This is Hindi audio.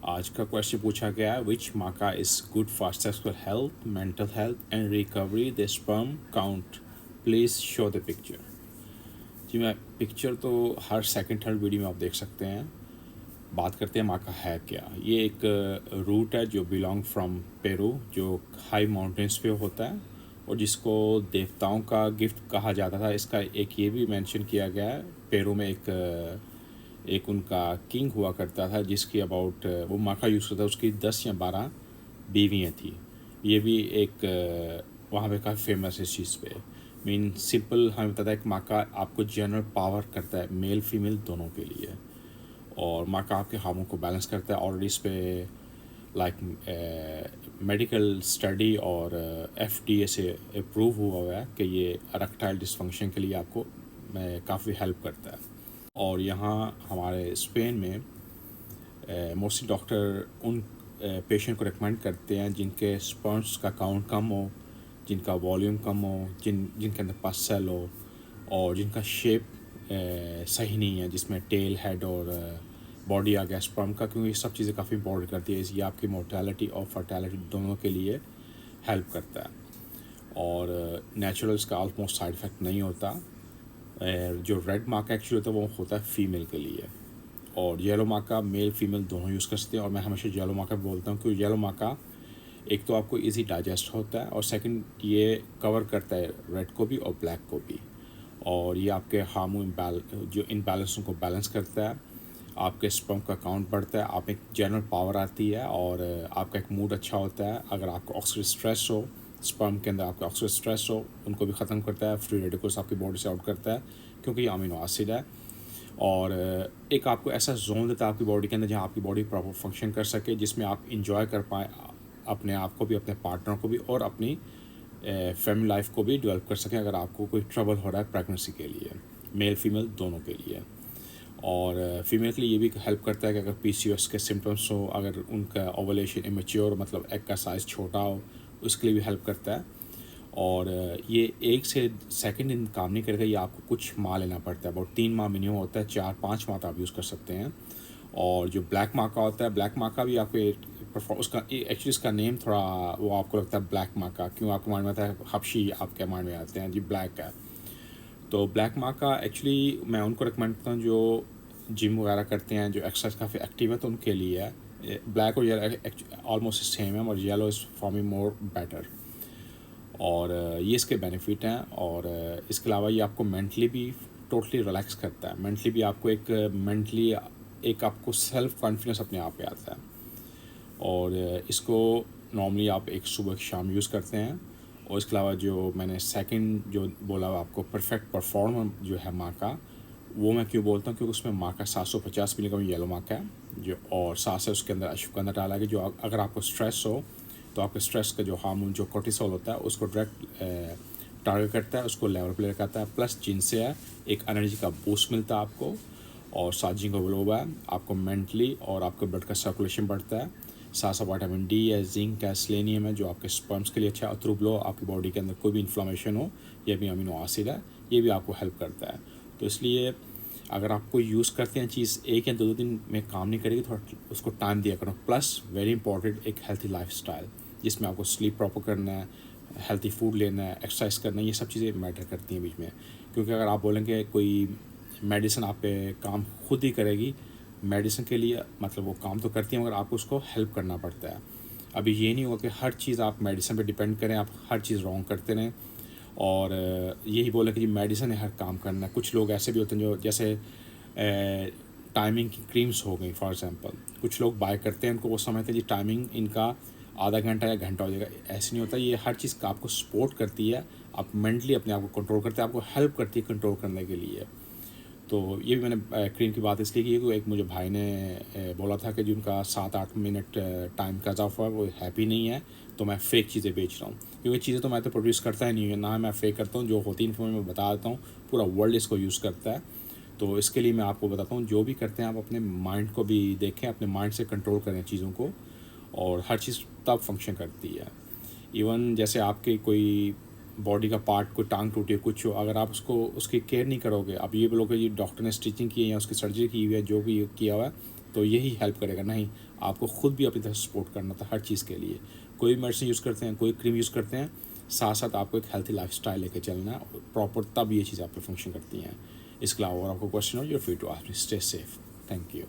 आज का क्वेश्चन पूछा गया है, which maca is good for sexual health, mental health and recovery the sperm count, please show the picture. जी मैं पिक्चर तो हर सेकंड थर्ड वीडियो में आप देख सकते हैं। बात करते हैं माका है क्या। ये एक रूट है जो बिलोंग फ्रॉम पेरू, जो हाई माउंटेन्स पे होता है और जिसको देवताओं का गिफ्ट कहा जाता था। इसका एक ये भी मेंशन किया गया है, पेरू में एक उनका किंग हुआ करता था जिसकी अबाउट वो माका यूज़ करता था, उसकी 10 या 12 बीवियाँ थी। ये भी एक वहाँ पे काफ़ी फेमस है इस चीज़ पे। मीन सिंपल हमें पता है कि माका आपको जनरल पावर करता है मेल फीमेल दोनों के लिए, और माका आपके हार्मोन को बैलेंस करता है। ऑलरेडी इस पे मेडिकल स्टडी और FDA से अप्रूव हुआ है कि ये इरेक्टाइल डिसफंक्शन के लिए आपको काफ़ी हेल्प करता है। और यहाँ हमारे स्पेन में मोस्टली डॉक्टर उन पेशेंट को रिकमेंड करते हैं जिनके स्पर्म्स का काउंट कम हो, जिनका वॉल्यूम कम हो, जिनके अंदर पस सेल हो, और जिनका शेप सही नहीं है, जिसमें टेल हेड और बॉडी आ गया स्पर्म का, क्योंकि ये सब चीज़ें काफ़ी इंपॉर्टेंट करती है। ये आपकी मोर्टेलिटी और फर्टेलिटी दोनों के लिए हेल्प करता है। और नेचुरल इसका ऑलमोस्ट साइड इफ़ेक्ट नहीं होता। जो रेड मार्क एक्चुअली होता है वो होता है फीमेल के लिए, और येलो माका मेल फीमेल दोनों यूज़ कर सकते हैं। और मैं हमेशा येलो माका बोलता हूँ क्योंकि येलो माका एक तो आपको इजी डाइजेस्ट होता है, और सेकंड ये कवर करता है रेड को भी और ब्लैक को भी, और ये आपके हार्मोन जो इनबैलेंसों को बैलेंस करता है। आपके स्पर्म का काउंट बढ़ता है, आप एक जनरल पावर आती है, और आपका एक मूड अच्छा होता है। अगर आपको ऑक्सीडेटिव स्ट्रेस हो, स्पर्म के अंदर आपका ऑक्सीडेटिव स्ट्रेस हो, उनको भी ख़त्म करता है। फ्री रेडिकल्स आपकी बॉडी से आउट करता है क्योंकि ये अमीनो एसिड है। और एक आपको ऐसा जोन देता है आपकी बॉडी के अंदर जहाँ आपकी बॉडी प्रॉपर फंक्शन कर सके, जिसमें आप इंजॉय कर पाए अपने आप को भी, अपने पार्टनर को भी, और अपनी फैमिली लाइफ को भी डेवलप कर सकें अगर आपको कोई ट्रबल हो रहा है प्रेगनेंसी के लिए, मेल फीमेल दोनों के लिए। और फीमेल के लिए ये भी हेल्प करता है कि अगर PCOS के सिम्टम्स हो, अगर उनका ओवुलेशन इमेच्योर मतलब एग का साइज़ छोटा हो, उसके लिए भी हेल्प करता है। और ये 1 से सेकंड दिन काम नहीं करेगा, ये आपको कुछ माह लेना पड़ता है। अबाउट 3 माह मिनिमम होता है, 4-5 माह तो आप यूज़ कर सकते हैं। और जो ब्लैक माका होता है, ब्लैक माका भी आपको उसका एक्चुअली इसका नेम थोड़ा वो आपको लगता है ब्लैक माका क्यों आपको माइंड में आता है, हबशी आपके माइंड में आते हैं जी, ब्लैक है। तो ब्लैक माका एक्चुअली मैं उनको रिकमेंड करता हूँ जो जिम वगैरह करते हैं, जो एक्सरसाइज काफ़ी एक्टिव है, तो उनके लिए है। ब्लैक और येलो ऑलमोस्ट सेम है, और yellow is for me more better. और ये इसके बेनिफिट हैं। और इसके अलावा ये आपको मेंटली भी टोटली रिलैक्स करता है। मेंटली भी आपको मेंटली एक आपको सेल्फ कॉन्फिडेंस अपने आप पे आता है। और इसको नॉर्मली आप एक सुबह शाम यूज़ करते हैं। और इसके अलावा जो मैंने सेकंड जो बोला आपको परफेक्ट परफॉर्मर जो है माँ का, वो मैं क्यों बोलता हूँ क्योंकि उसमें माँ का 750 मिलीग्राम येलो माँ का है जो, और साथ से उसके अंदर अश्वगंधा डाला गया, जो अगर आपको स्ट्रेस हो तो आपके स्ट्रेस का जो हार्मोन जो कोर्टिसोल होता है उसको डायरेक्ट टारगेट करता है, उसको लेवल पे लेकर आता है। प्लस जिनसे है एक एनर्जी का बूस्ट मिलता है आपको, और साथ जिंक ग्लोबा है, आपको मेंटली और आपके ब्लड का सर्कुलेशन बढ़ता है। साथ साथ विटामिन डी है, जिंक है, सेलेनियम है जो आपके स्पर्म्स के लिए अच्छा है। थ्रू ब्लो आपकी बॉडी के अंदर कोई भी इन्फ्लामेशन हो, ये भी अमीनो एसिड है, ये भी आपको हेल्प करता है। तो इसलिए अगर आप कोई यूज़ करते हैं चीज़ 1 या 2 दिन में काम नहीं करेगी, थोड़ा उसको टाइम दिया करो। प्लस वेरी इंपॉर्टेंट एक हेल्थी लाइफस्टाइल, जिसमें आपको स्लीप प्रॉपर करना है, हेल्थी फूड लेना है, एक्सरसाइज करना है, ये सब चीज़ें मैटर करती हैं बीच में। क्योंकि अगर आप बोलेंगे कोई मेडिसिन आप पे काम खुद ही करेगी, मेडिसिन के लिए मतलब वो काम तो करती है मगर आपको उसको हेल्प करना पड़ता है। अभी ये नहीं होगा कि हर चीज़ आप मेडिसिन पे डिपेंड करें, आप हर चीज़ रॉन्ग करते रहें और यही बोले कि जी मेडिसिन ने हर काम करना है। कुछ लोग ऐसे भी होते हैं जो जैसे टाइमिंग की क्रीम्स हो गई फॉर एग्जांपल, कुछ लोग बाय करते हैं, उनको वो समझते हैं जी टाइमिंग इनका आधा घंटा या घंटा हो जाएगा। ऐसे नहीं होता, ये हर चीज़ का आपको सपोर्ट करती है, आप मेंटली अपने आप को कंट्रोल करते हैं, आपको हेल्प करती है कंट्रोल करने के लिए। तो ये भी मैंने क्रीम की बात इसलिए की कि एक मुझे भाई ने बोला था कि जिनका 7-8 मिनट टाइम का इजाफा है वो हैप्पी नहीं है, तो मैं फ़ेक चीज़ें बेच रहा हूँ। क्योंकि चीज़ें तो मैं तो प्रोड्यूस करता ही नहीं है, ना मैं फ़ेक करता हूँ, जो होती इन्फॉर्मेशन मैं बता देता हूँ, पूरा वर्ल्ड इसको यूज़ करता है। तो इसके लिए मैं आपको बताता हूँ, जो भी करते हैं आप अपने माइंड को भी देखें, अपने माइंड से कंट्रोल करें चीज़ों को, और हर चीज़ तब फंक्शन करती है। इवन जैसे आपके कोई बॉडी का पार्ट, कोई टांग टूटी है, कुछ हो, अगर आप उसको उसकी केयर नहीं करोगे, अब ये बोलोगे ये डॉक्टर ने स्टिचिंग की है या उसकी सर्जरी की हुई है, जो भी किया हुआ है, तो यही हेल्प करेगा। नहीं, आपको ख़ुद भी अपनी तरफ सपोर्ट करना था हर चीज़ के लिए। कोई मेडिसिन यूज़ करते हैं, कोई क्रीम यूज़ करते हैं, साथ साथ आपको एक हेल्थी लाइफस्टाइल लेके चलना है प्रॉपर, तब ये चीज़ आप पे फंक्शन करती हैं। इसके अलावा अगर आपको क्वेश्चन हो, you are free to ask me. Stay safe. Thank you.